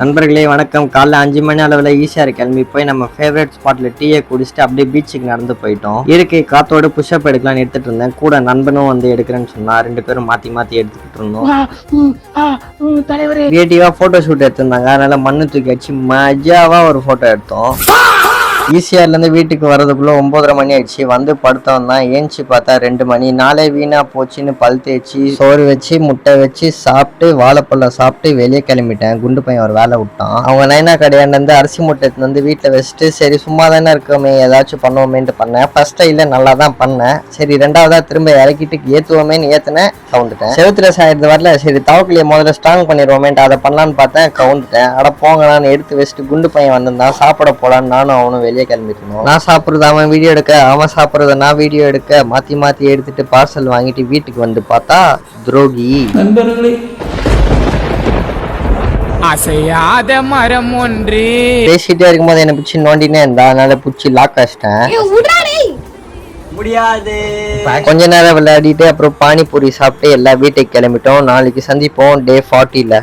நண்பர்களே வணக்கம். காலைல 5 மணி அளவில் ஈஸியாக கிளம்பி போய் நம்ம ஃபேவரட் ஸ்பாட்ல டீயை குடிச்சிட்டு அப்படியே பீச்சுக்கு நடந்து போயிட்டோம். இயற்கை காத்தோட புஷ்அப் எடுக்கலாம்னு எடுத்துட்டு இருந்தேன். கூட நண்பனும் வந்து எடுக்கிறேன்னு சொன்னா 2 பேரும் மாத்தி எடுத்துக்கிட்டு இருந்தோம். கிரியேட்டிவா போட்டோ ஷூட் எடுத்திருந்தாங்க. அதனால மண்ணு தூக்கி அடிச்சு மஜாவா ஒரு போட்டோ எடுத்தோம். ஈசிஆர்ல இருந்து வீட்டுக்கு வர்றதுக்குள்ள 9:30 மணி ஆயிடுச்சு. வந்து படுத்தோம் தான். ஏஞ்சி பார்த்தா 2 மணி. நாளே வீணா போச்சுன்னு பல் தேய்ச்சி சோறு வச்சு முட்டை வச்சு சாப்பிட்டு வாழைப்பழம் சாப்பிட்டு வெளியே கிளம்பிட்டேன். குண்டு பையன் ஒரு வேலை விட்டான். அவங்க நைனா கடையாண்டு வந்து அரிசி முட்டை வந்து வீட்டில் வச்சுட்டு சரி சும்மா தானே இருக்கோமே ஏதாச்சும் பண்ணுவோமேன்ட்டு பண்ணேன். ஃபர்ஸ்ட் டைல நல்லா தான் பண்ணேன். சரி ரெண்டாவதா திரும்ப இறக்கிட்டு ஏற்றுவோமேன்னு ஏற்றுனேன். கவுந்துட்டேன். செவத்துல சாயிறது வரல. சரி தவக்கலையை முதல்ல ஸ்ட்ராங் பண்ணிடுவோமேன்ட்டு அதை பண்ணலான்னு பார்த்தேன். கவுந்துட்டேன். அட போங்க நான் எடுத்து வச்சுட்டு குண்டு பையன் வந்திருந்தான். சாப்பிட போலான்னு நானும் அவனும் வெளியே கிளம்பிட்டோம். நான் சாப்பிட்றது அவன் வீடியோ எடுக்க, அவன் சாப்பிட்றத நான் வீடியோ எடுக்க, மாத்தி எடுத்துட்டு பார்சல் வாங்கிட்டு வீட்டுக்கு வந்து பார்த்தா துரோகி. நண்பர்களே, அசையாத மரம் ஒன்று. பேசிட்டே இருக்கும்போது என்ன பிடிச்சி நோண்டினே இருந்தா. அதனால பிடிச்சி லாக் ஆச்சிட்டேன். முடியாது. கொஞ்ச நேரம் விளையாடிட்டு அப்புறம் பானிபூரி சாப்பிட்டு எல்லா வீட்டுக்கு கிளம்பிட்டோம். நாளைக்கு சந்திப்போம் டே 40ல.